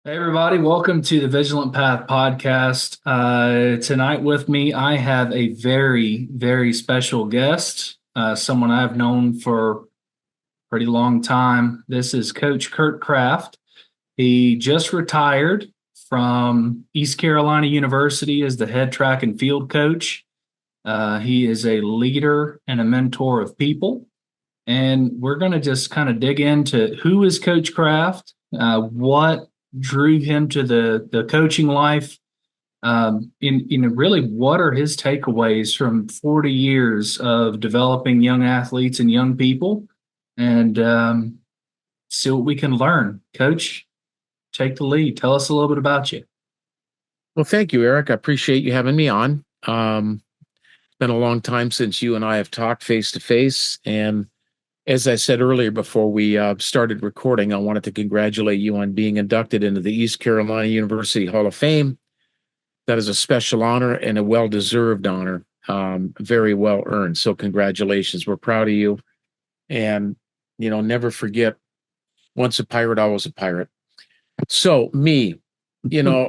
Hey everybody, welcome to the Vigilant Path Podcast. Tonight with me, I have a very special guest, someone I've known for a pretty long time. This is Coach Curt Kraft. He just retired from East Carolina University as the head track and field coach. He is a leader and a mentor of people. And we're going to just kind of dig into who is Coach Kraft, what drew him to the coaching life, really what are his takeaways from 40 years of developing young athletes and young people, and see what we can learn. Coach, take the lead. Tell us a little bit about you. Well, thank you, Eric. I appreciate you having me on. It's been a long time since you and I have talked face to face. And as I said earlier, before we started recording, I wanted to congratulate you on being inducted into the East Carolina University Hall of Fame. That is a special honor and a well-deserved honor, very well earned. So congratulations. We're proud of you. And, never forget, once a pirate, always a pirate. So me, you know,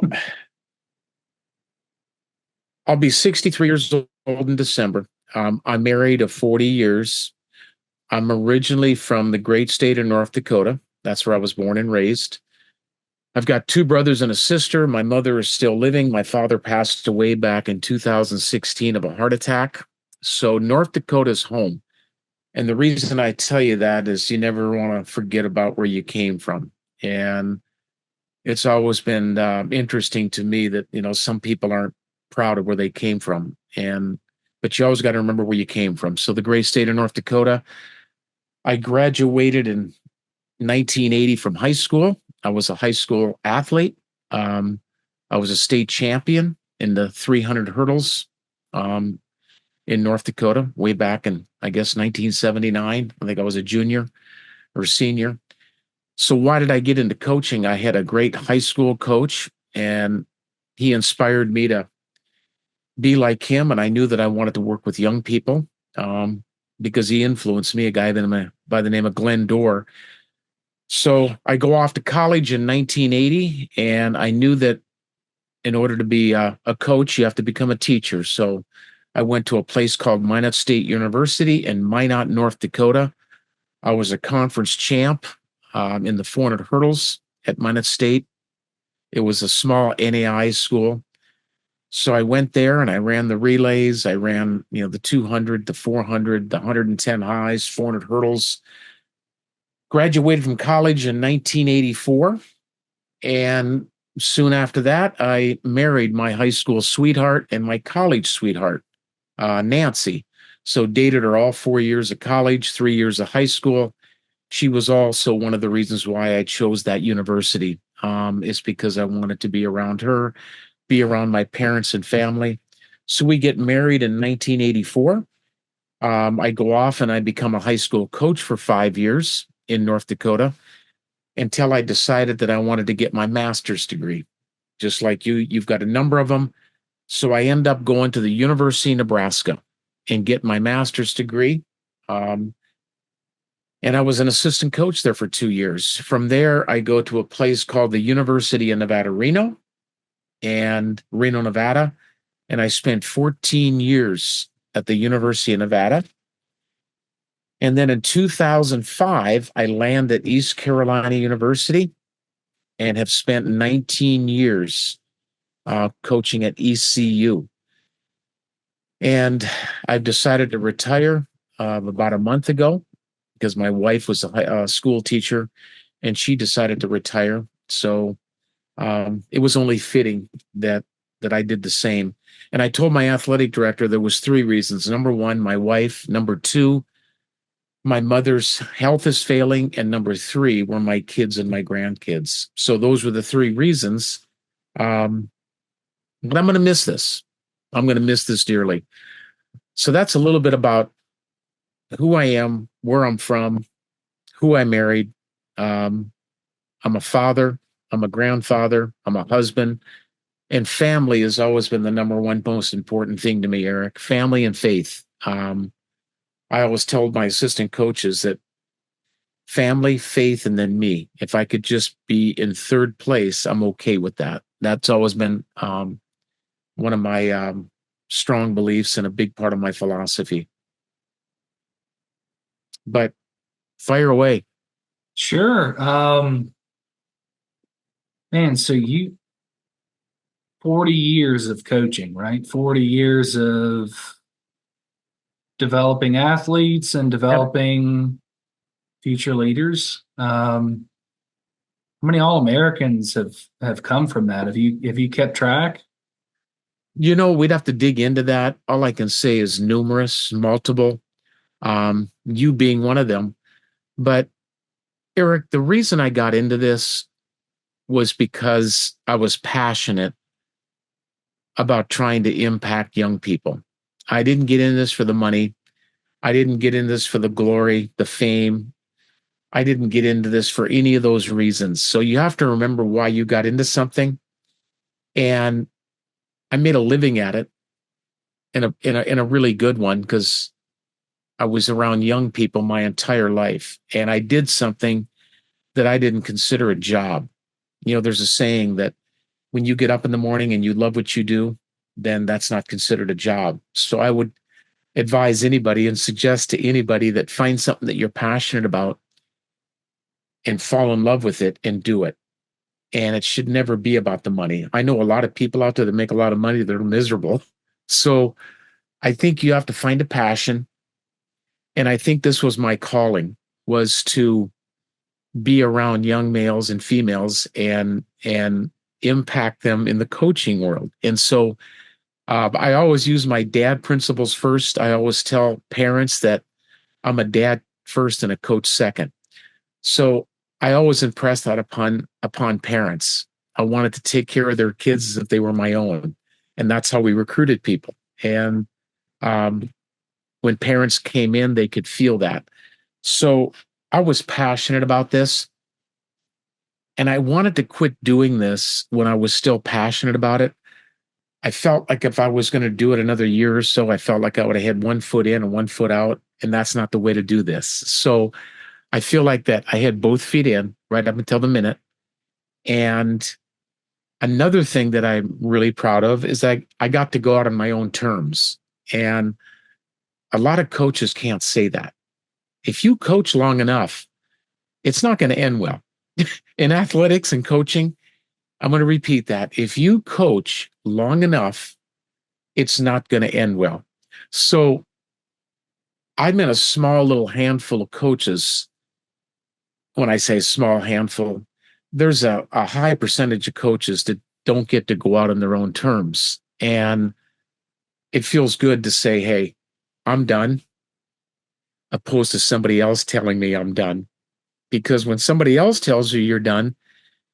I'll be 63 years old in December. I'm married of 40 years. I'm originally from the great state of North Dakota. That's where I was born and raised. I've got two brothers and a sister. My mother is still living. My father passed away back in 2016 of a heart attack. So North Dakota's home. And the reason I tell you that is you never want to forget about where you came from. And it's always been interesting to me that, some people aren't proud of where they came from. But you always got to remember where you came from. So the great state of North Dakota, I graduated in 1980 from high school. I was a high school athlete. I was a state champion in the 300 hurdles in North Dakota way back in, I guess, 1979. I think I was a junior or senior. So why did I get into coaching? I had a great high school coach, and he inspired me to be like him. And I knew that I wanted to work with young people because he influenced me, a guy by the name of Glenn Dorr. So I go off to college in 1980, and I knew that in order to be a coach, you have to become a teacher. So I went to a place called Minot State University in Minot, North Dakota. I was a conference champ in the 400 hurdles at Minot State. It was a small NAI school. So I went there and I ran the relays. I ran, the 200, the 400, the 110 highs, 400 hurdles. Graduated from college in 1984. And soon after that, I married my high school sweetheart and my college sweetheart, Nancy. So dated her all 4 years of college, 3 years of high school. She was also one of the reasons why I chose that university, is because I wanted to be around her, be around my parents and family. So we get married in 1984. I go off and I become a high school coach for 5 years in North Dakota until I decided that I wanted to get my master's degree. Just like you've got a number of them. So I end up going to the University of Nebraska and get my master's degree. And I was an assistant coach there for 2 years. From there, I go to a place called the University of Nevada-Reno and Reno, Nevada. And I spent 14 years at the University of Nevada. And then in 2005, I landed at East Carolina University and have spent 19 years coaching at ECU. And I've decided to retire about a month ago because my wife was a school teacher and she decided to retire. So it was only fitting that I did the same. And I told my athletic director there was 3 reasons. Number 1, my wife. Number 2, my mother's health is failing. And number 3 were my kids and my grandkids. So those were the 3 reasons. But I'm going to miss this. I'm going to miss this dearly. So that's a little bit about who I am, where I'm from, who I married. I'm a father. I'm a grandfather. I'm a husband. And family has always been the number one most important thing to me, Eric. Family and faith. I always told my assistant coaches that family, faith, and then me. If I could just be in third place, I'm okay with that. That's always been one of my strong beliefs and a big part of my philosophy. But fire away. Sure. Man, so 40 years of coaching, right? 40 years of developing athletes and Yep. developing future leaders. How many All-Americans have come from that? Have you kept track? We'd have to dig into that. All I can say is numerous, multiple, you being one of them. But Eric, the reason I got into this was because I was passionate about trying to impact young people. I didn't get in this for the money. I didn't get in this for the glory, the fame. I didn't get into this for any of those reasons. So you have to remember why you got into something. And I made a living at it in a really good one because I was around young people my entire life. And I did something that I didn't consider a job. There's a saying that when you get up in the morning and you love what you do, then that's not considered a job. So I would advise anybody and suggest to anybody that find something that you're passionate about and fall in love with it and do it. And it should never be about the money. I know a lot of people out there that make a lot of money that are miserable. So I think you have to find a passion. And I think this was my calling, was to be around young males and females and impact them in the coaching world. And so I always use my dad principles first. I always tell parents that I'm a dad first and a coach second. So I always impress that upon parents. I wanted to take care of their kids as if they were my own. And that's how we recruited people. And when parents came in, they could feel that. So I was passionate about this. And I wanted to quit doing this when I was still passionate about it. I felt like if I was going to do it another year or so, I felt like I would have had 1 foot in and 1 foot out. And that's not the way to do this. So I feel like that I had both feet in right up until the minute. And another thing that I'm really proud of is I got to go out on my own terms. And a lot of coaches can't say that. If you coach long enough, it's not going to end well. In athletics and coaching, I'm going to repeat that. If you coach long enough, it's not going to end well. So I'm in a small little handful of coaches. When I say small handful, there's a high percentage of coaches that don't get to go out on their own terms. And it feels good to say, hey, I'm done, opposed to somebody else telling me I'm done. Because when somebody else tells you you're done,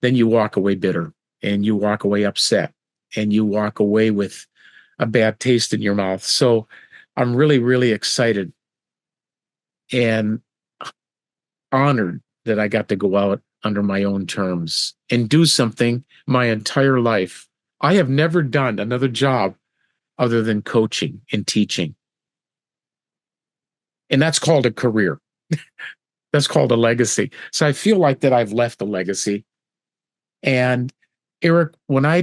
then you walk away bitter and you walk away upset and you walk away with a bad taste in your mouth. So I'm really, really excited and honored that I got to go out under my own terms and do something my entire life. I have never done another job other than coaching and teaching. And that's called a career. That's called a legacy. So I feel like that I've left a legacy. And Eric, when I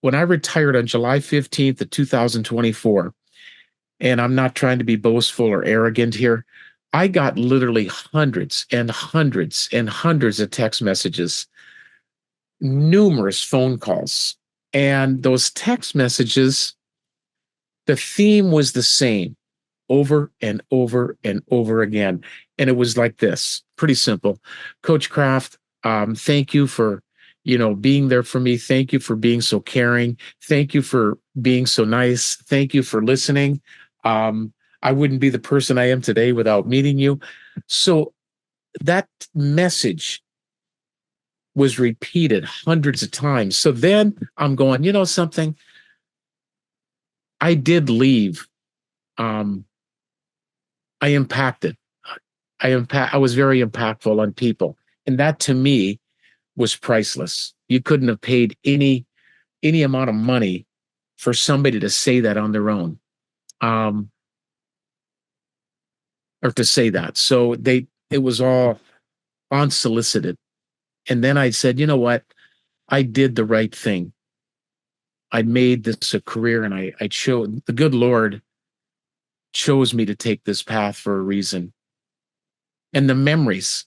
retired on July 15th of 2024, and I'm not trying to be boastful or arrogant here, I got literally hundreds and hundreds and hundreds of text messages, numerous phone calls. And those text messages, the theme was the same over and over and over again. And it was like this, pretty simple. Coach Kraft, thank you for, being there for me. Thank you for being so caring. Thank you for being so nice. Thank you for listening. I wouldn't be the person I am today without meeting you. So that message was repeated hundreds of times. So then I'm going, something? I did leave. I impacted. I was very impactful on people. And that to me was priceless. You couldn't have paid any amount of money for somebody to say that on their own. Or to say that. So it was all unsolicited. And then I said, you know what? I did the right thing. I made this a career, and I chose, the good Lord chose me to take this path for a reason. And the memories,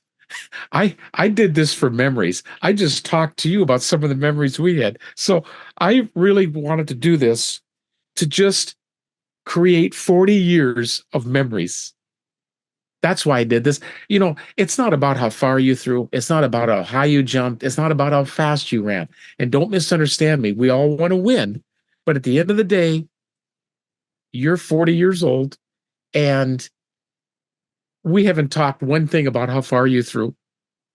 I did this for memories. I just talked to you about some of the memories we had. So I really wanted to do this to just create 40 years of memories. That's why I did this. You know, it's not about how far you threw. It's not about how high you jumped. It's not about how fast you ran. And don't misunderstand me. We all want to win. But at the end of the day, you're 40 years old, and we haven't talked one thing about how far you threw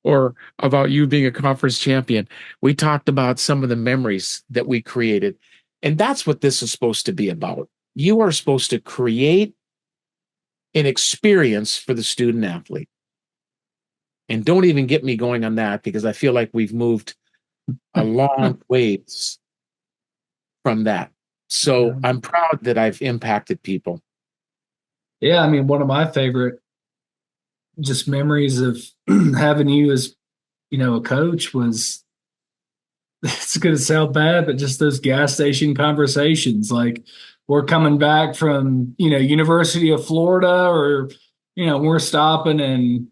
or about you being a conference champion. We talked about some of the memories that we created. And that's what this is supposed to be about. You are supposed to create an experience for the student athlete. And don't even get me going on that, because I feel like we've moved a long ways from that. So I'm proud that I've impacted people. Yeah, I mean, one of my favorite just memories of having you as, a coach was, it's going to sound bad, but just those gas station conversations. Like, we're coming back from, University of Florida, or, we're stopping in,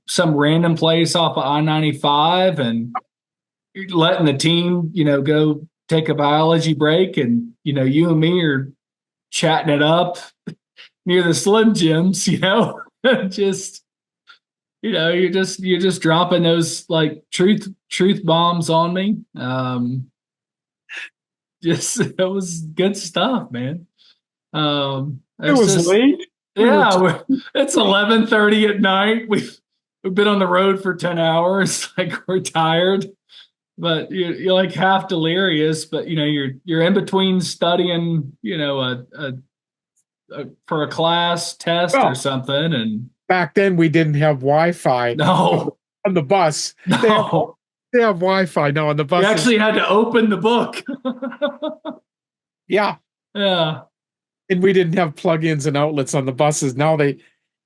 some random place off of I-95, and letting the team, go take a biology break. And, you and me are chatting it up near the Slim Jims, just, you're just dropping those like truth bombs on me. Just it was good stuff, man. It was just late. Yeah, it's 11:30 at night. We've been on the road for 10 hours. Like, we're tired, but you're like half delirious. But you're in between studying, for a class test or something. And back then we didn't have Wi-Fi. No, on the bus. No. They have Wi-Fi now on the bus. You actually had to open the book. Yeah. Yeah. And we didn't have plugins and outlets on the buses. Now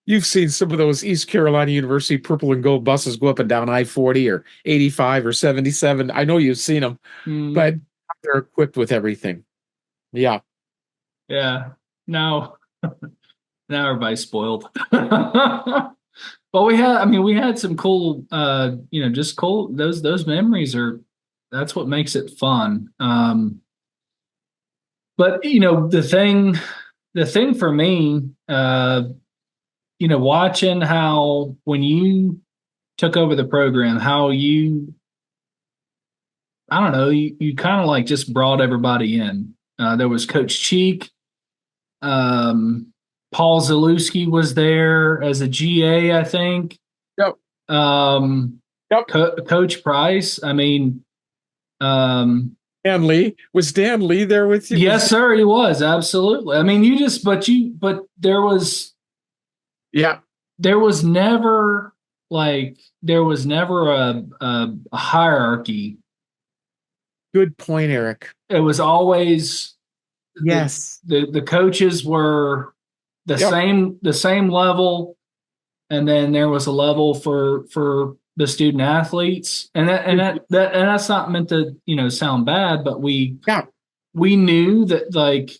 you've seen some of those East Carolina University purple and gold buses go up and down I-40 or 85 or 77. I know you've seen them, but they're equipped with everything. Yeah. Yeah. Now everybody's spoiled. But we had some cool, just cool, those memories that's what makes it fun. But the thing for me, watching how, when you took over the program, how I don't know, you kind of like just brought everybody in. There was Coach Cheek, Paul Zalewski was there as a GA, I think. Yep. Yep. Coach Price. I mean, Dan Lee. Was Dan Lee there with you? Yes, sir. He was. Absolutely. I mean, but there was never a hierarchy. Good point, Eric. It was always, yes. The coaches were the same level, and then there was a level for the student athletes, and that's not meant to sound bad, but we knew that, like,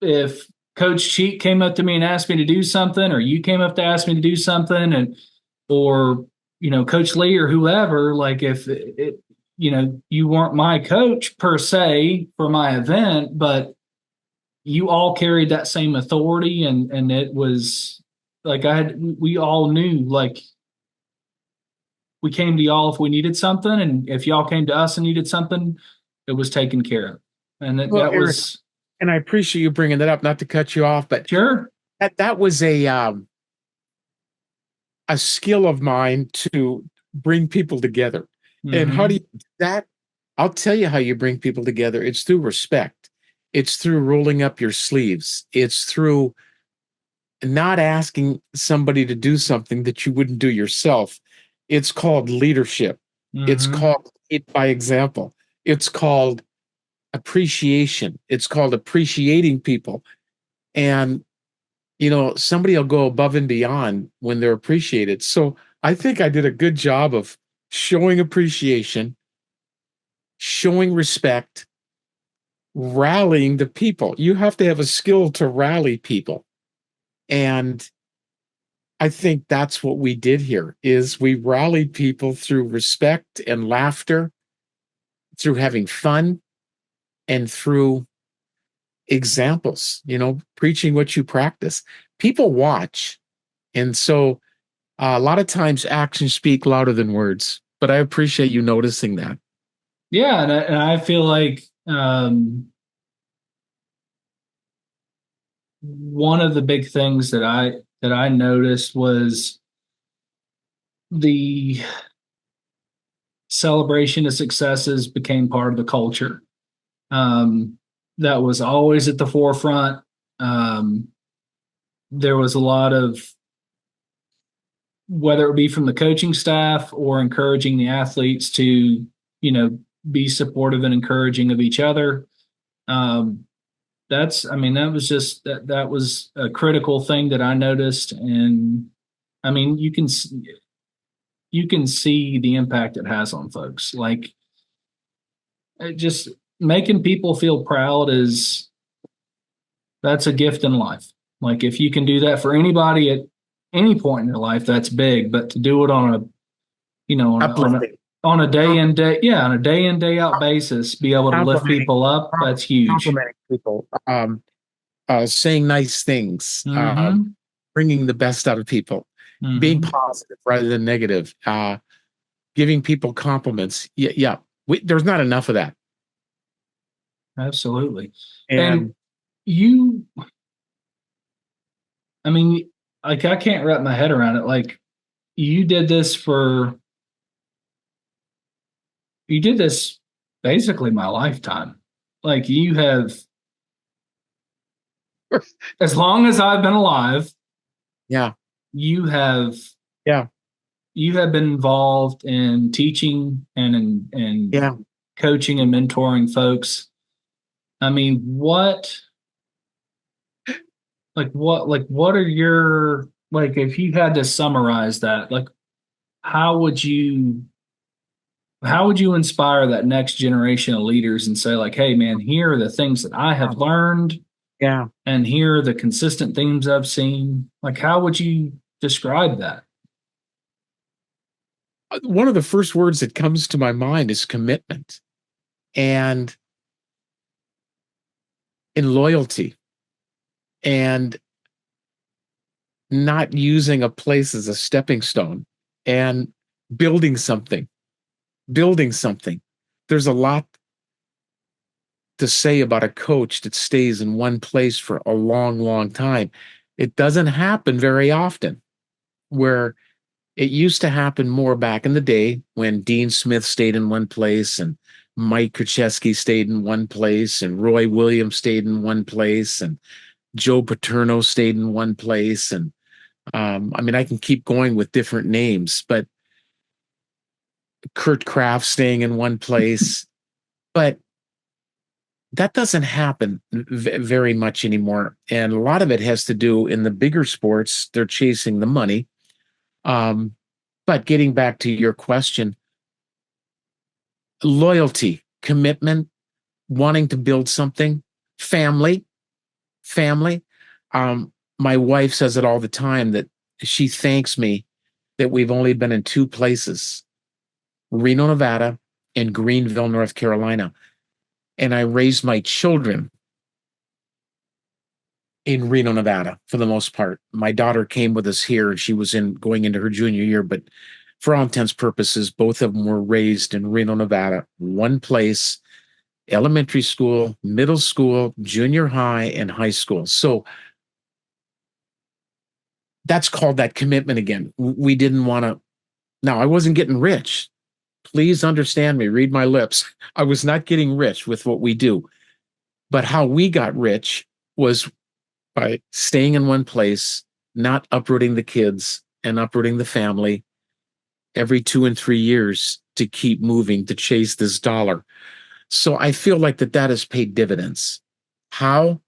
if Coach Cheek came up to me and asked me to do something, or you came up to ask me to do something, or Coach Lee or whoever, like, if you weren't my coach per se for my event, but you all carried that same authority, and it was like we all knew, like, we came to y'all if we needed something, and if y'all came to us and needed something, it was taken care of. And that Eric, was. And I appreciate you bringing that up. Not to cut you off, but sure, that was a skill of mine to bring people together. Mm-hmm. And how do you do that? I'll tell you how you bring people together. It's through respect. It's through rolling up your sleeves. It's through not asking somebody to do something that you wouldn't do yourself. It's called leadership. Mm-hmm. It's called it by example. It's called appreciation. It's called appreciating people. And, somebody will go above and beyond when they're appreciated. So I think I did a good job of showing appreciation, showing respect, rallying the people. You have to have a skill to rally people. And I think that's what we did here is we rallied people through respect and laughter, through having fun, and through examples, preaching what you practice. People watch. And so a lot of times actions speak louder than words, but I appreciate you noticing that. Yeah, and I feel like one of the big things that I noticed was the celebration of successes became part of the culture. Um, that was always at the forefront. Um, there was a lot of, whether it be from the coaching staff or encouraging the athletes to, be supportive and encouraging of each other. Um, that was just that was a critical thing that I noticed. And I mean, you can see the impact it has on folks. Like, just making people feel proud that's a gift in life. Like, if you can do that for anybody at any point in your life, that's big. But to do it on a, Uplifting. on a day in day, yeah, on a day in day out basis, be able to lift Complimenting, people up, that's huge. complimenting people, saying nice things, Mm-hmm. bringing the best out of people, being Mm-hmm. positive rather than negative, giving people compliments. Yeah, yeah. There's not enough of that. Absolutely. And And you, I mean, like, I can't wrap my head around it. Like, you did this for, you did this basically my lifetime. Like, you have, as long as I've been alive, yeah, you have, yeah, you have been involved in teaching and yeah. coaching and mentoring folks. I mean, what are your, like, if you had to summarize that, like, how would you how would you inspire that next generation of leaders and say, like, hey man, here are the things that I have learned Yeah. and here are the consistent themes I've seen? Like, how would you describe that? One of the first words that comes to my mind is commitment and in loyalty and not using a place as a stepping stone and building something, building something. There's a lot to say about a coach that stays in one place for a long, long time. It doesn't happen very often, where it used to happen more back in the day when Dean Smith stayed in one place and Mike Krzyzewski stayed in one place and Roy Williams stayed in one place and Joe Paterno stayed in one place. And I mean, I can keep going with different names, but Curt Kraft staying in one place. But that doesn't happen very much anymore. And a lot of it has to do in the bigger sports, they're chasing the money. But getting back to your question, loyalty, commitment, wanting to build something, family, family. My wife says it all the time that she thanks me that we've only been in two places, Reno, Nevada, and Greenville, North Carolina. And I raised my children in Reno, Nevada, for the most part. My daughter came with us here, and she was going into her junior year, but for all intents and purposes, both of them were raised in Reno, Nevada, one place, elementary school, middle school, junior high, and high school. So that's called that commitment again. We didn't want to. Now, I wasn't getting rich. Please understand me, read my lips. I was not getting rich with what we do. But how we got rich was by staying in one place, not uprooting the kids and uprooting the family every 2 and 3 years to keep moving to chase this dollar. So I feel like that has paid dividends. How?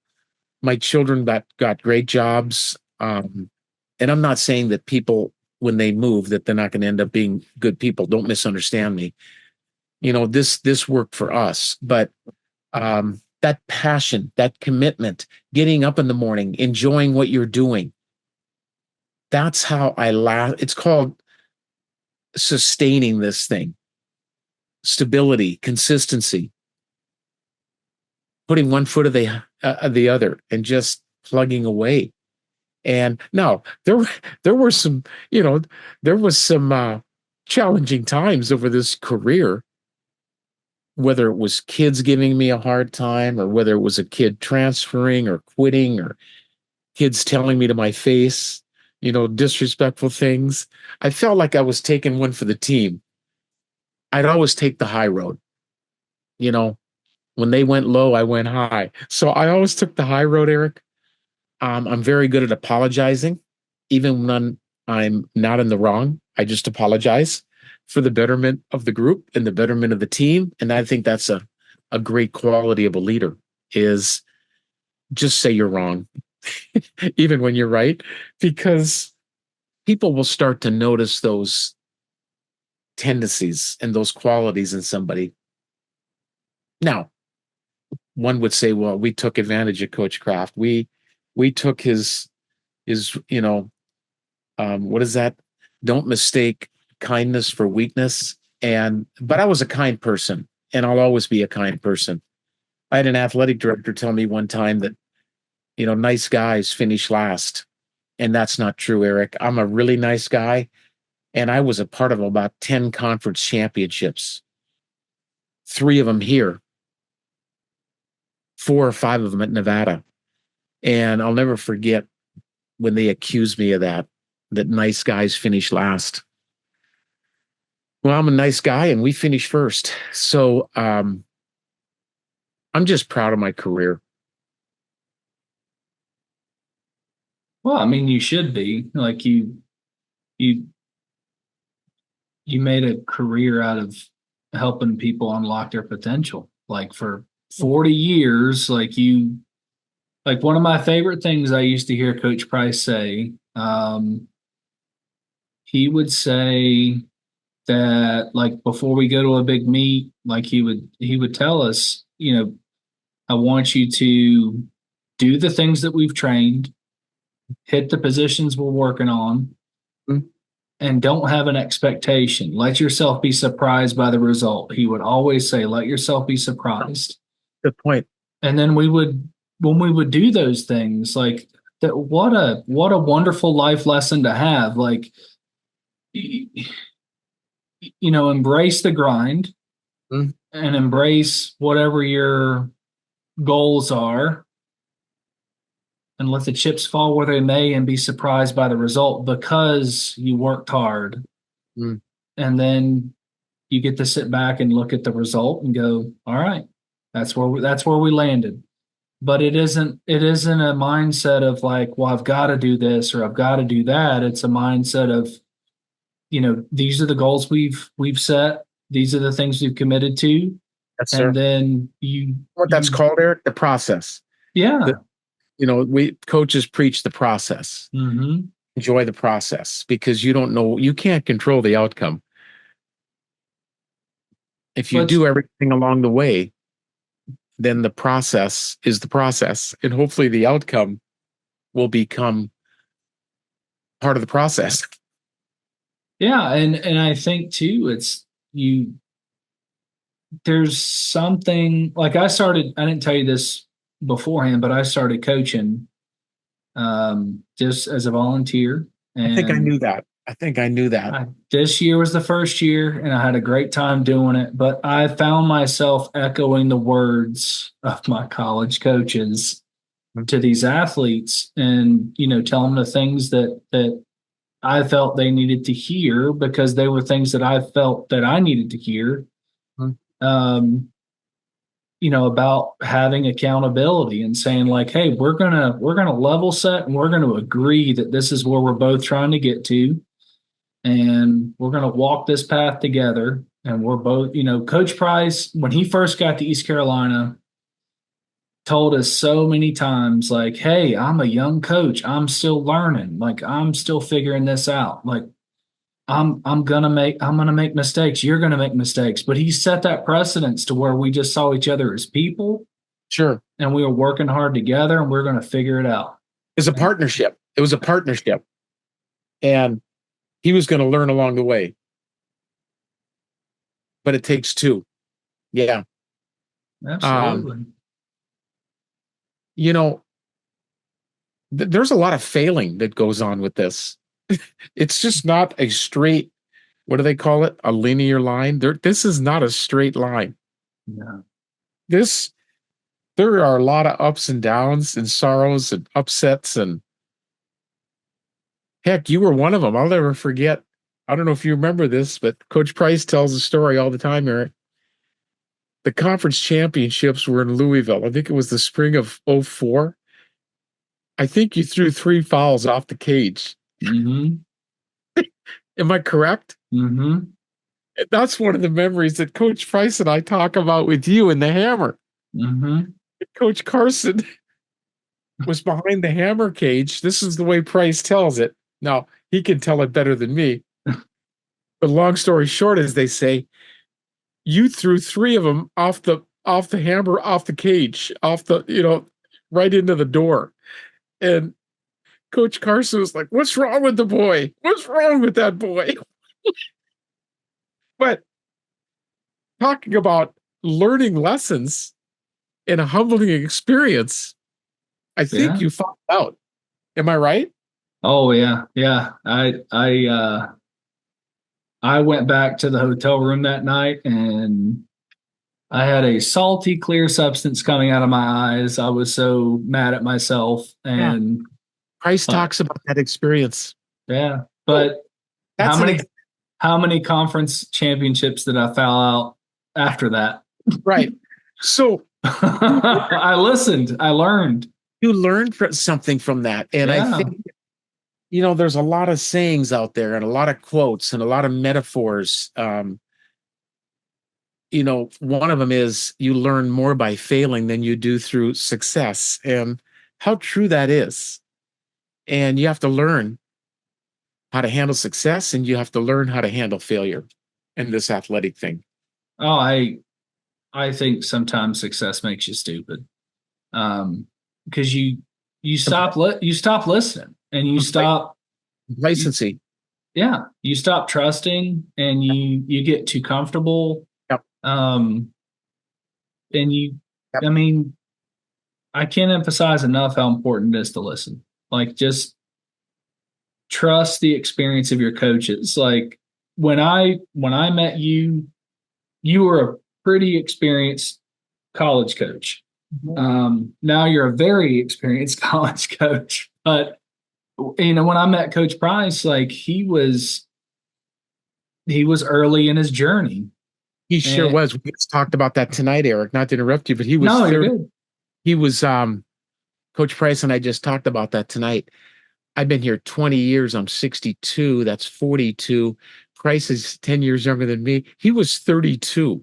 My children got great jobs. And I'm not saying that people when they move that they're not going to end up being good people. Don't misunderstand me. This worked for us, but that passion, that commitment, getting up in the morning, enjoying what you're doing. That's how it's called sustaining this thing. Stability, consistency, putting one foot of the other and just plugging away. And now there were some, there was some challenging times over this career, whether it was kids giving me a hard time or whether it was a kid transferring or quitting or kids telling me to my face, disrespectful things. I felt like I was taking one for the team. I'd always take the high road. When they went low, I went high. So I always took the high road, Eric. I'm very good at apologizing, even when I'm not in the wrong. I just apologize for the betterment of the group and the betterment of the team. And I think that's a great quality of a leader, is just say you're wrong, even when you're right, because people will start to notice those tendencies and those qualities in somebody. Now, one would say, well, we took advantage of Coach Kraft. We took his what is that? Don't mistake kindness for weakness. But I was a kind person, and I'll always be a kind person. I had an athletic director tell me one time that, nice guys finish last. And that's not true, Eric. I'm a really nice guy. And I was a part of about 10 conference championships, 3 of them here, 4 or 5 of them at Nevada. And I'll never forget when they accused me of that nice guys finish last. Well, I'm a nice guy and we finished first. So I'm just proud of my career. Well, I mean, you should be. Like you made a career out of helping people unlock their potential. Like for 40 years, like one of my favorite things I used to hear Coach Price say, he would say that, like, before we go to a big meet, like he would tell us, I want you to do the things that we've trained, hit the positions we're working on, and don't have an expectation. Let yourself be surprised by the result. He would always say, let yourself be surprised. Good point. And then when we would do those things, like that, what a wonderful life lesson to have. Like, embrace the grind and embrace whatever your goals are, and let the chips fall where they may and be surprised by the result because you worked hard. And then you get to sit back and look at the result and go, all right, that's where we landed. But it isn't a mindset of like, well, I've got to do this or I've got to do that. It's a mindset of, these are the goals we've set. These are the things we've committed to. Yes, sir. And then that's called, Eric, the process. Yeah. We coaches preach the process. Mm-hmm. Enjoy the process, because you can't control the outcome. If you do everything along the way, then the process is the process, and hopefully the outcome will become part of the process. Yeah, and I think too, there's something like I didn't tell you this beforehand, but I started coaching just as a volunteer. And I think I knew that. This year was the first year, and I had a great time doing it. But I found myself echoing the words of my college coaches to these athletes, and telling them the things that I felt they needed to hear, because they were things that I felt that I needed to hear. About having accountability and saying like, hey, we're gonna level set and we're gonna agree that this is where we're both trying to get to, and we're gonna walk this path together. And we're both, Coach Price, when he first got to East Carolina, told us so many times, like, hey, I'm a young coach. I'm still learning. Like, I'm still figuring this out. Like, I'm gonna make mistakes. You're gonna make mistakes. But he set that precedence to where we just saw each other as people Sure. and we were working hard together and we're gonna figure it out. It's a partnership. It was a partnership. And he was going to learn along the way. But it takes two. Yeah. Um, Absolutely. you know, there's a lot of failing that goes on with this. It's just not a straight, what do they call it? A linear line. This is not a straight line. Yeah. This, there are a lot of ups and downs and sorrows and upsets. And heck, you were one of them. I'll never forget. I don't know if you remember this, but Coach Price tells a story all the time, Eric. The conference championships were in Louisville. I think it was the spring of '04. I think you threw 3 fouls off the cage. Mm-hmm. Am I correct? Mm-hmm. That's one of the memories that Coach Price and I talk about with you in the Hammer. Mm-hmm. Coach Carson was behind the Hammer cage. This is the way Price tells it. Now, he can tell it better than me. But long story short, as they say, you threw 3 of them off the hammer, off the cage, off the, right into the door. And Coach Carson was like, "What's wrong with the boy? What's wrong with that boy?" But talking about learning lessons in a humbling experience, I think Yeah. you found out. Am I right? Oh yeah. Yeah. I went back to the hotel room that night and I had a salty, clear substance coming out of my eyes. I was so mad at myself. Yeah. And Price talks about that experience. yeah, Oh, but that's how many conference championships did I foul out after that? right. So I listened. I learned. you learned something from that. And I Yeah. think, there's a lot of sayings out there and a lot of quotes and a lot of metaphors. One of them is you learn more by failing than you do through success. And how true that is. And you have to learn how to handle success and you have to learn how to handle failure in this athletic thing. Oh, I think sometimes success makes you stupid. Because you stop listening and you stop Complacency. you stop trusting and you get too comfortable. Yep. And you Yep. I mean, I can't emphasize enough how important it is to listen. Like just trust the experience of your coaches. Like when I met you, you were a pretty experienced college coach. Now you're a very experienced college coach, but when I met Coach Price, like he was early in his journey. He sure And, was. We just talked about that tonight, Eric. Not to interrupt you, but he was no, you're 30. good. He was Coach Price and I just talked about that tonight. I've been here 20 years. I'm 62. That's 42. Price is 10 years younger than me. He was 32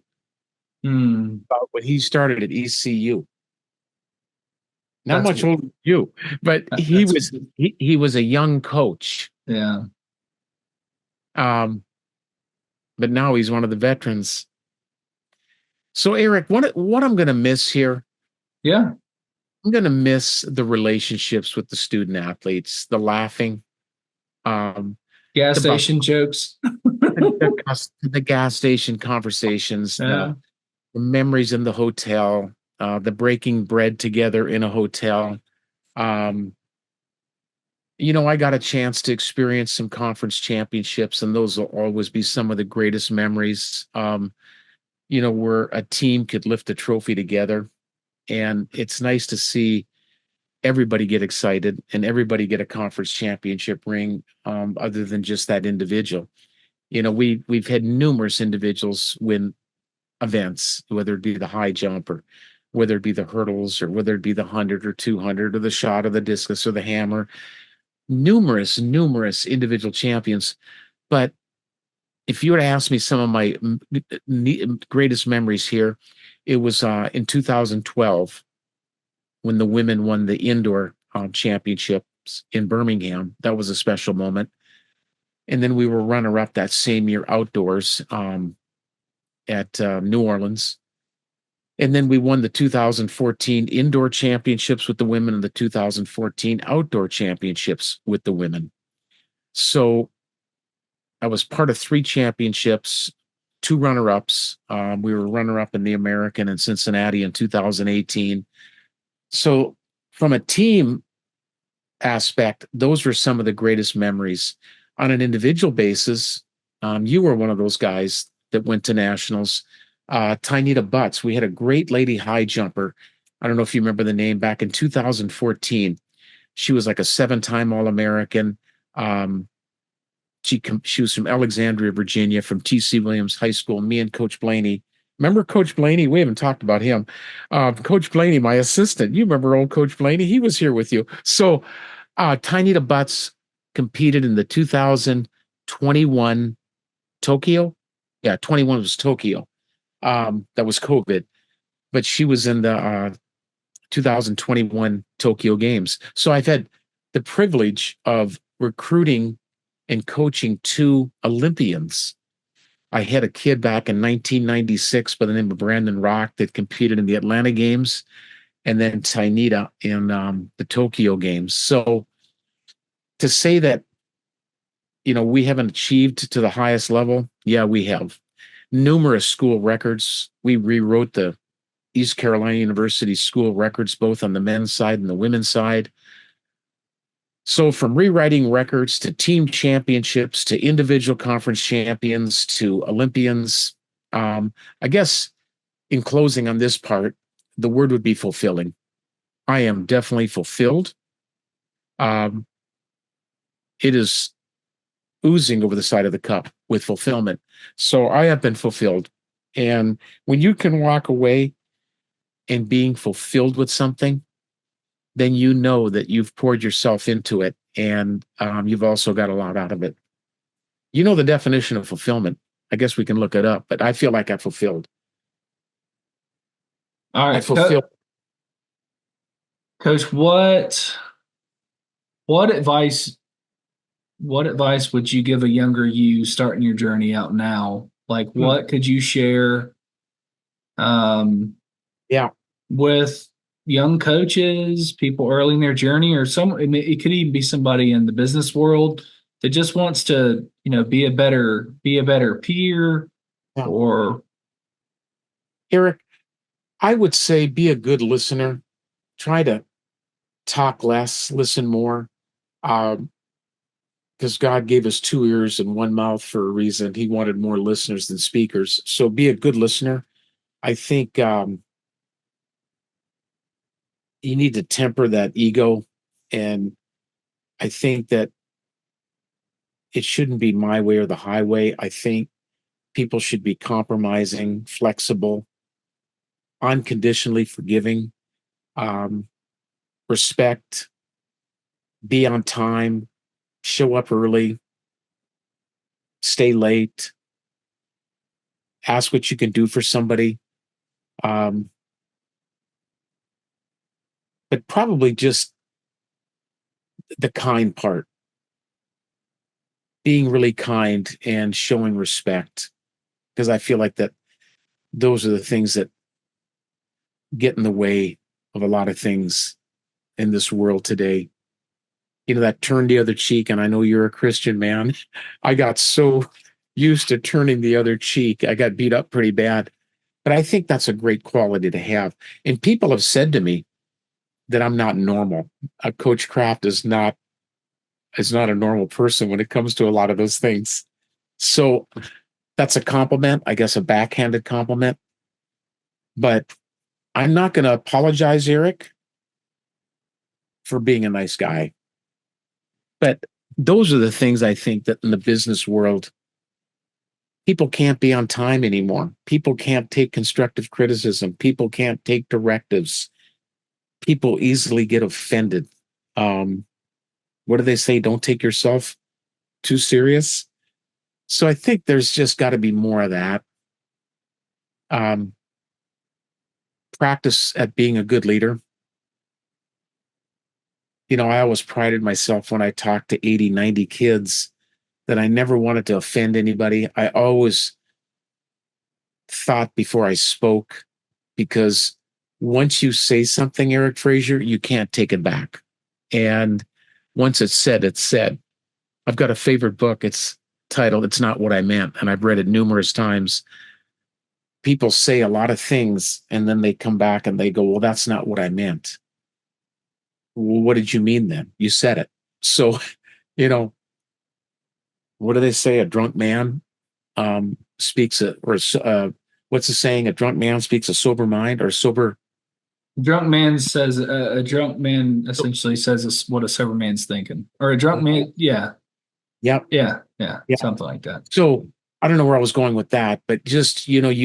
when he started at ECU. Not That's much older than you, but he was a young coach. Yeah. But now he's one of the veterans. So Eric, what I'm going to miss here? Yeah. I'm going to miss the relationships with the student athletes, the laughing, Gas station jokes. the gas station conversations, Yeah. the memories in the hotel, the breaking bread together in a hotel. I got a chance to experience some conference championships, and those will always be some of the greatest memories. Where a team could lift a trophy together. And it's nice to see everybody get excited and everybody get a conference championship ring, other than just that individual. We've had numerous individuals win events, whether it be the high jump or whether it be the hurdles or whether it be the 100 or 200 or the shot or the discus or the hammer. Numerous individual champions. But if you were to ask me some of my greatest memories here, it was in 2012 when the women won the indoor championships in Birmingham. That was a special moment. And then we were runner-up that same year outdoors at New Orleans. And then we won the 2014 indoor championships with the women and the 2014 outdoor championships with the women. So I was part of 3 championships, 2 runner-ups. We were runner-up in the American in Cincinnati in 2018. So from a team aspect, those were some of the greatest memories. On an individual basis, you were one of those guys that went to nationals. Tynita Butts, we had a great lady high jumper. I don't know if you remember the name, back in 2014. She was like a 7-time All-American. She was from Alexandria, Virginia, from T.C. Williams High School. Me and Coach Blaney. Remember Coach Blaney? We haven't talked about him. Coach Blaney, my assistant. You remember old Coach Blaney? He was here with you. So Tynita Butts competed in the 2021 Tokyo. Yeah, 21 was Tokyo. That was COVID. But she was in the 2021 Tokyo Games. So I've had the privilege of recruiting and coaching 2 Olympians. I had a kid back in 1996 by the name of Brandon Rock that competed in the Atlanta Games, and then Tynita in the Tokyo Games. So to say that, we haven't achieved to the highest level, yeah, we have. Numerous school records. We rewrote the East Carolina University school records, both on the men's side and the women's side. So from rewriting records to team championships to individual conference champions to Olympians, I guess in closing on this part, the word would be fulfilling. I am definitely fulfilled. It is oozing over the side of the cup with fulfillment. So I have been fulfilled. And when you can walk away and being fulfilled with something, then you know that you've poured yourself into it, and you've also got a lot out of it. You know the definition of fulfillment. I guess we can look it up, but I feel like I fulfilled. All I right, fulfilled. Coach, what advice would you give a younger you starting your journey out now? Like, what could you share Yeah. with young coaches, people early in their journey, or it could even be somebody in the business world that just wants to, be a better peer, Yeah. or Eric, I would say be a good listener. Try to talk less, listen more. Because God gave us 2 ears and 1 mouth for a reason. He wanted more listeners than speakers. So be a good listener. I think you need to temper that ego. And I think that it shouldn't be my way or the highway. I think people should be compromising, flexible, unconditionally forgiving, respect, be on time, show up early, stay late, ask what you can do for somebody. But probably just the kind part, being really kind and showing respect, because I feel like that those are the things that get in the way of a lot of things in this world today. That turn the other cheek. And I know you're a Christian man. I got so used to turning the other cheek. I got beat up pretty bad. But I think that's a great quality to have. And people have said to me that I'm not normal. Coach Kraft is not a normal person when it comes to a lot of those things. So that's a compliment, I guess, a backhanded compliment. But I'm not going to apologize, Eric, for being a nice guy. But those are the things I think that in the business world, people can't be on time anymore. People can't take constructive criticism. People can't take directives. People easily get offended. What do they say? Don't take yourself too serious. So I think there's just got to be more of that. Practice at being a good leader. I always prided myself when I talked to 80, 90 kids that I never wanted to offend anybody. I always thought before I spoke, because once you say something, Eric Fraser, you can't take it back. And once it's said, it's said. I've got a favorite book. It's titled It's Not What I Meant, and I've read it numerous times. People say a lot of things, and then they come back and they go, well, that's not what I meant. Well, what did you mean then? You said it. So, what do they say? A drunk man speaks what's the saying? A drunk man speaks a sober mind, or sober. Drunk man says a drunk man essentially says what a sober man's thinking, or a drunk man. Yeah. Yep. Yeah. Something like that. So I don't know where I was going with that, but just, there's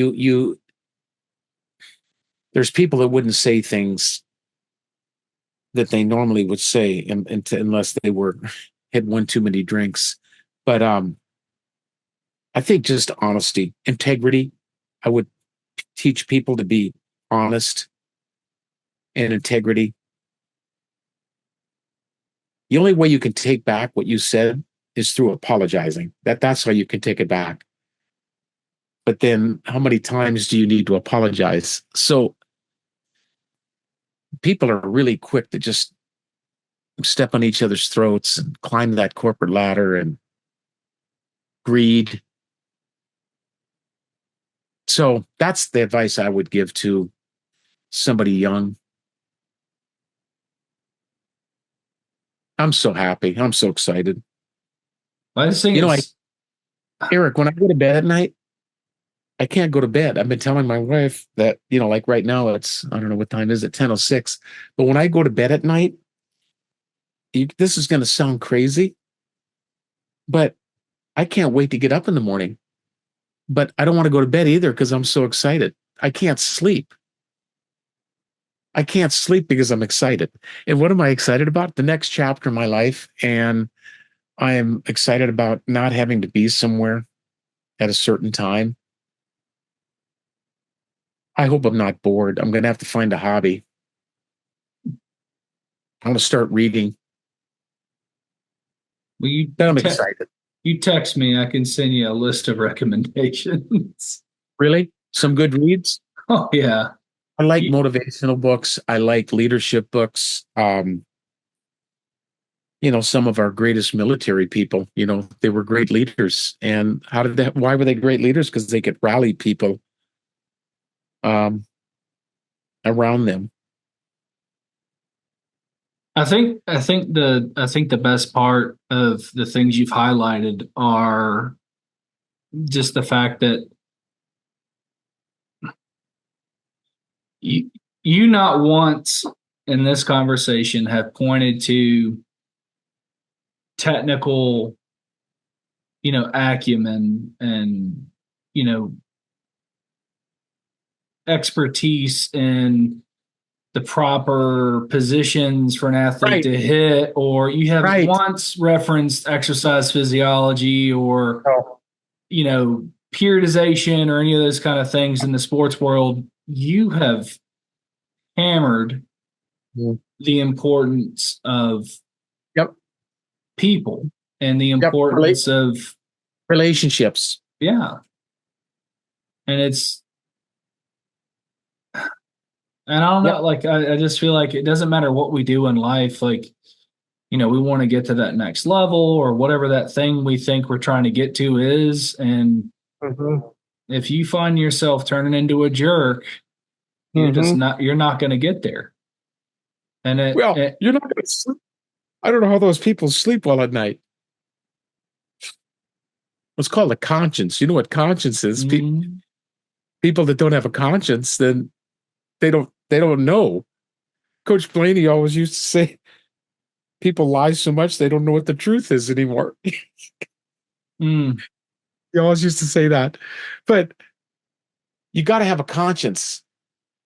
people that wouldn't say things that they normally would say unless they had one too many drinks. But I think just honesty, integrity. I would teach people to be honest and integrity. The only way you can take back what you said is through apologizing. That's how you can take it back. But then how many times do you need to apologize? So people are really quick to just step on each other's throats and climb that corporate ladder and greed. So that's the advice I would give to somebody young. I'm so happy. I'm so excited. I just think Eric, when I go to bed at night, I can't go to bed. I've been telling my wife that, like right now it's, I don't know what time is it, 10:06. But when I go to bed at night, this is going to sound crazy, but I can't wait to get up in the morning. But I don't want to go to bed either because I'm so excited. I can't sleep. I can't sleep because I'm excited. And what am I excited about? The next chapter of my life. And I am excited about not having to be somewhere at a certain time. I hope I'm not bored. I'm going to have to find a hobby. I'm going to start reading. Well, I'm excited. You text me, I can send you a list of recommendations. Really? Some good reads? Oh, yeah. I like motivational books. I like leadership books. Some of our greatest military people, they were great leaders. And why were they great leaders? Because they could rally people around them. I think the best part of the things you've highlighted are just the fact that you not once in this conversation have pointed to technical, acumen and, expertise in the proper positions for an athlete to hit, or you have once referenced exercise physiology or, periodization or any of those kind of things in the sports world. You have hammered the importance of people and the importance of relationships. Yeah. And I don't know, like, I just feel like it doesn't matter what we do in life. Like, we want to get to that next level or whatever that thing we think we're trying to get to is. And if you find yourself turning into a jerk, you're not going to get there. And you're not going to sleep. I don't know how those people sleep well at night. It's called a conscience. You know what conscience is? People that don't have a conscience, then they don't know. Coach Blaney always used to say, people lie so much they don't know what the truth is anymore. He always used to say that. But you got to have a conscience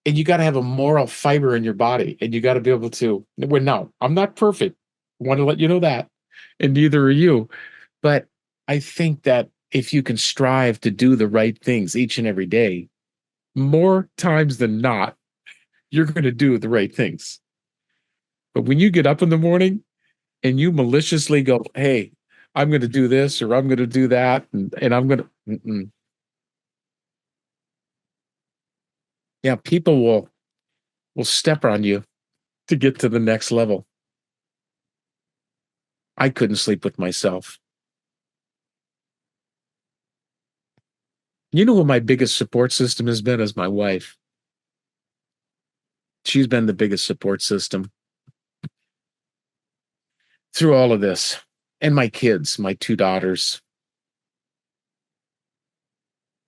and you got to have a moral fiber in your body, and you got to be able to, well, no, I'm not perfect. I want to let you know that. And neither are you. But I think that if you can strive to do the right things each and every day, more times than not, you're going to do the right things. But when you get up in the morning and you maliciously go, hey, I'm going to do this or I'm going to do that. And I'm going to, yeah, people will step on you to get to the next level. I couldn't sleep with myself. You know who my biggest support system has been is my wife. She's been the biggest support system through all of this. And my kids, my two daughters.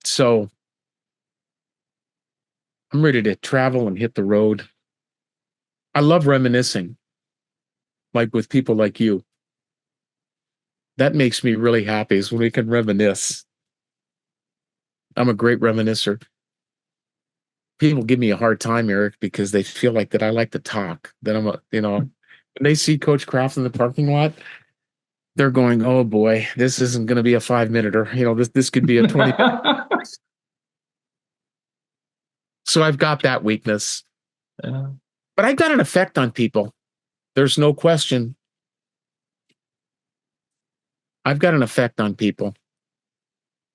So I'm ready to travel and hit the road. I love reminiscing, like with people like you. That makes me really happy is when we can reminisce. I'm a great reminiscer. People give me a hard time, Eric, because they feel like that I like to talk, that when they see Coach Kraft in the parking lot, they're going, oh boy, this isn't going to be a 5-minute. This could be a 20-minute. So I've got that weakness. But I've got an effect on people. There's no question. I've got an effect on people.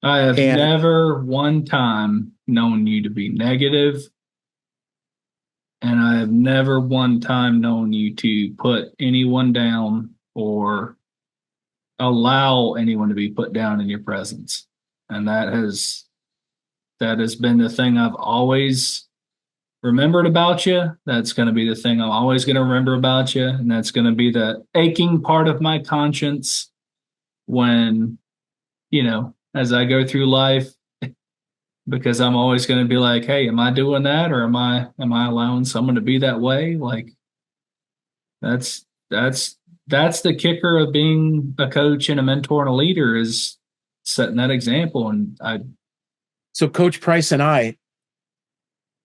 I have never one time known you to be negative, and I have never one time known you to put anyone down or allow anyone to be put down in your presence. And that has been the thing I've always remembered about you. That's going to be the thing I'm always going to remember about you. And that's going to be the aching part of my conscience when, as I go through life, because I'm always going to be like, hey, am I doing that? Or am I allowing someone to be that way? Like that's the kicker of being a coach and a mentor and a leader, is setting that example. So Coach Price and I,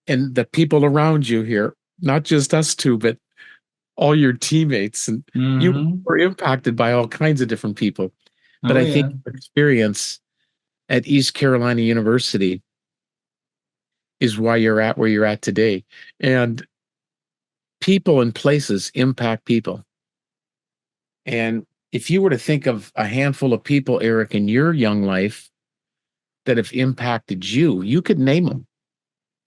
and the people around you here, not just us two, but all your teammates, and you were impacted by all kinds of different people. But I think your experience at East Carolina University is why you're at where you're at today. And people and places impact people. And if you were to think of a handful of people, Eric, in your young life that have impacted you, you could name them.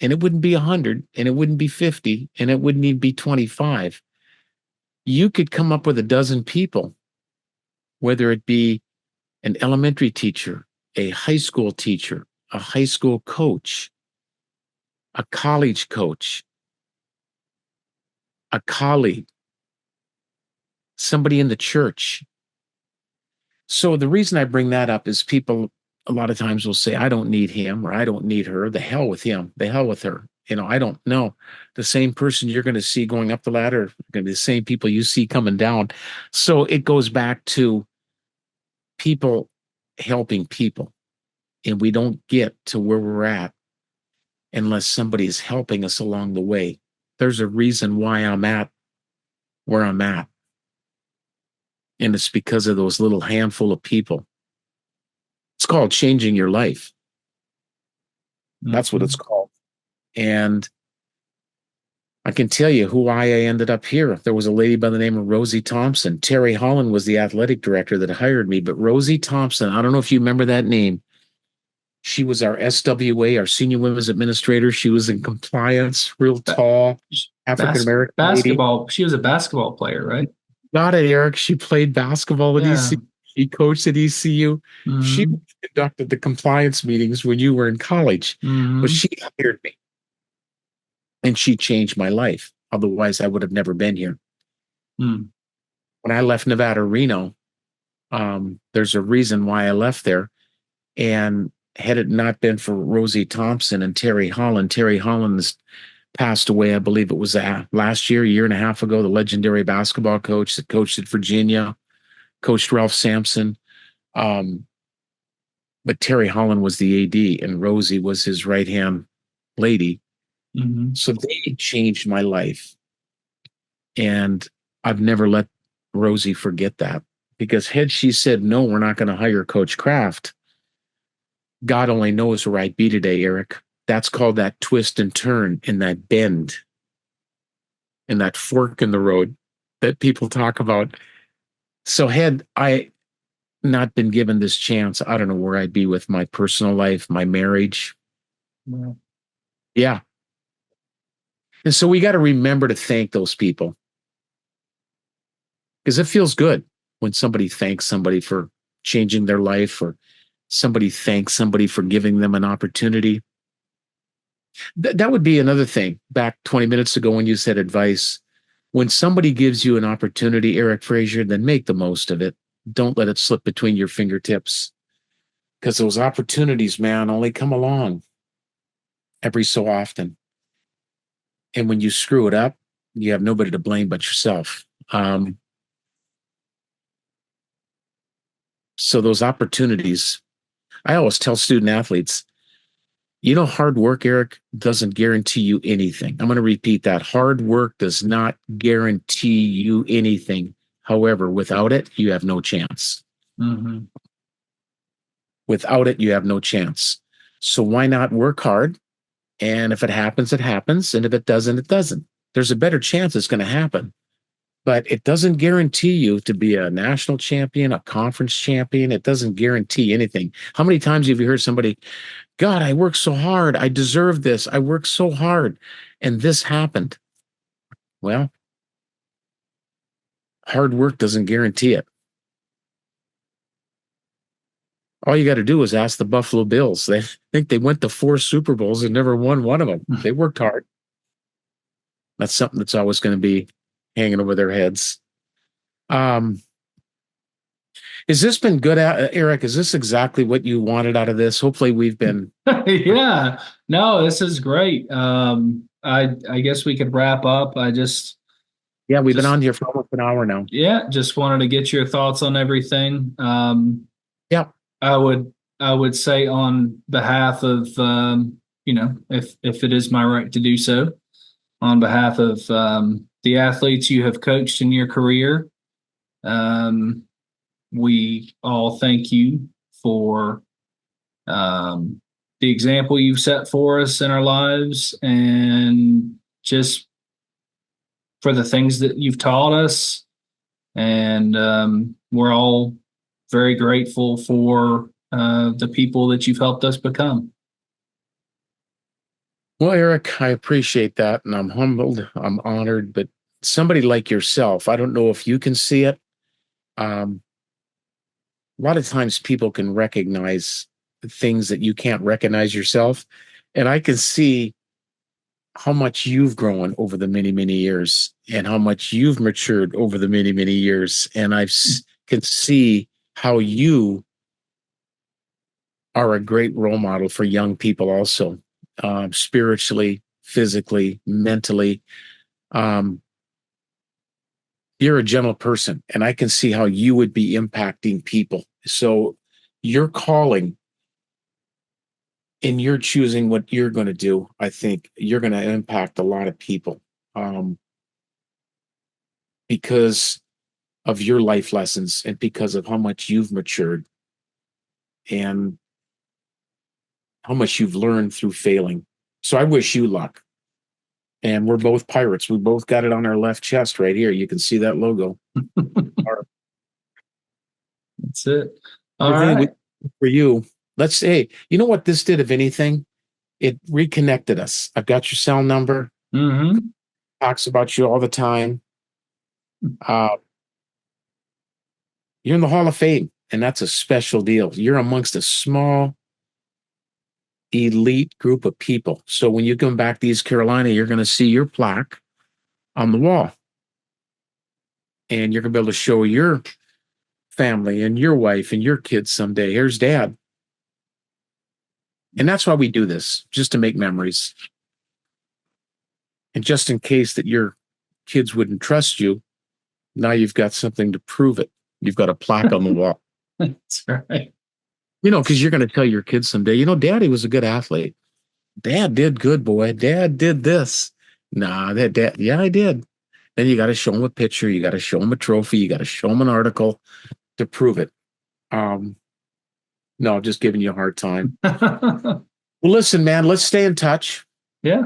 And it wouldn't be 100, and it wouldn't be 50, and it wouldn't even be 25. You could come up with a dozen people, whether it be an elementary teacher, a high school teacher, a high school coach, a college coach, a colleague, somebody in the church. So the reason I bring that up is people a lot of times will say, I don't need him or I don't need her. The hell with him. The hell with her. I don't know. The same person you're going to see going up the ladder are going to be the same people you see coming down. So it goes back to people helping people. And we don't get to where we're at unless somebody is helping us along the way. There's a reason why I'm at where I'm at. And it's because of those little handful of people. It's called changing your life. That's what it's called. And I can tell you why I ended up here. There was a lady by the name of Rosie Thompson. Terry Holland was the athletic director that hired me. But Rosie Thompson, I don't know if you remember that name. She was our SWA, our senior women's administrator. She was in compliance, real tall, African-American basketball. lady. She was a basketball player, right? Got it, Eric. She played basketball at ECU. She coached at ECU. She conducted the compliance meetings when you were in college. But she hired me. And she changed my life. Otherwise, I would have never been here. When I left Nevada-Reno, there's a reason why I left there. And had it not been for Rosie Thompson and Terry Holland has passed away, I believe it was last year, a year and a half ago, the legendary basketball coach that coached at Virginia, coached Ralph Sampson. But Terry Holland was the AD and Rosie was his right-hand lady. So they changed my life. And I've never let Rosie forget that, because had she said, no, we're not going to hire Coach Kraft, God only knows where I'd be today, Eric. That's called that twist and turn and that bend and that fork in the road that people talk about. So had I not been given this chance, I don't know where I'd be with my personal life, my marriage. Yeah. Yeah. And so we got to remember to thank those people because it feels good when somebody thanks somebody for changing their life or somebody thanks somebody for giving them an opportunity. That would be another thing. Back 20 minutes ago when you said advice, when somebody gives you an opportunity, Eric Fraser, then make the most of it. Don't let it slip between your fingertips because those opportunities, man, only come along every so often. And when you screw it up, you have nobody to blame but yourself. So those opportunities, I always tell student athletes, hard work, Eric, doesn't guarantee you anything. I'm going to repeat that. Hard work does not guarantee you anything. However, without it, you have no chance. Mm-hmm. Without it, you have no chance. So why not work hard? And if it happens, it happens. And if it doesn't, it doesn't. There's a better chance it's going to happen. But it doesn't guarantee you to be a national champion, a conference champion. It doesn't guarantee anything. How many times have you heard somebody, God, I worked so hard. I deserve this. I worked so hard. And this happened. Well, hard work doesn't guarantee it. All you got to do is ask the Buffalo Bills. They think they went to 4 Super Bowls and never won one of them. They worked hard. That's something that's always going to be hanging over their heads. Has this been good, Eric? Is this exactly what you wanted out of this? Hopefully we've been. Yeah, no, this is great. I guess we could wrap up. We've been on here for almost an hour now. Yeah, just wanted to get your thoughts on everything. Yeah, I would say on behalf of if it is my right to do so, on behalf of the athletes you have coached in your career, we all thank you for the example you've set for us in our lives and just for the things that you've taught us. And we're all very grateful for the people that you've helped us become. Well, Eric, I appreciate that. And I'm humbled. I'm honored. But somebody like yourself, I don't know if you can see it. A lot of times people can recognize things that you can't recognize yourself. And I can see how much you've grown over the many, many years and how much you've matured over the many, many years. And can see how you are a great role model for young people also, spiritually, physically, mentally. You're a gentle person, and I can see how you would be impacting people. So your calling and you're choosing what you're going to do, I think you're going to impact a lot of people because of your life lessons and because of how much you've matured and how much you've learned through failing. So I wish you luck. And we're both pirates. We both got it on our left chest right here. You can see that logo. That's it. All right. For you, let's say, you know what this did, if anything? It reconnected us. I've got your cell number. Mm-hmm. Talks about you all the time. You're in the Hall of Fame, and that's a special deal. You're amongst a small, elite group of people. So when you come back to East Carolina, you're going to see your plaque on the wall. And you're going to be able to show your family and your wife and your kids someday. Here's Dad. And that's why we do this, just to make memories. And just in case that your kids wouldn't trust you, now you've got something to prove it. You've got a plaque on the wall. That's right. Because you're going to tell your kids someday, Daddy was a good athlete. Dad did good, boy. Dad did this. Nah, Dad, yeah, I did. Then you got to show them a picture. You got to show them a trophy. You got to show them an article to prove it. No, I'm just giving you a hard time. Well, listen, man, let's stay in touch. Yeah.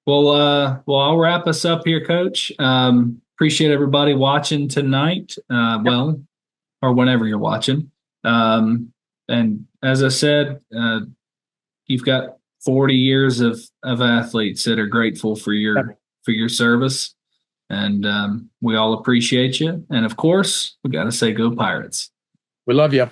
Well, I'll wrap us up here, Coach. Appreciate everybody watching tonight. Well, or whenever you're watching. And as I said, you've got 40 years of athletes that are grateful for your service. And we all appreciate you. And of course, we got to say, go Pirates. We love you.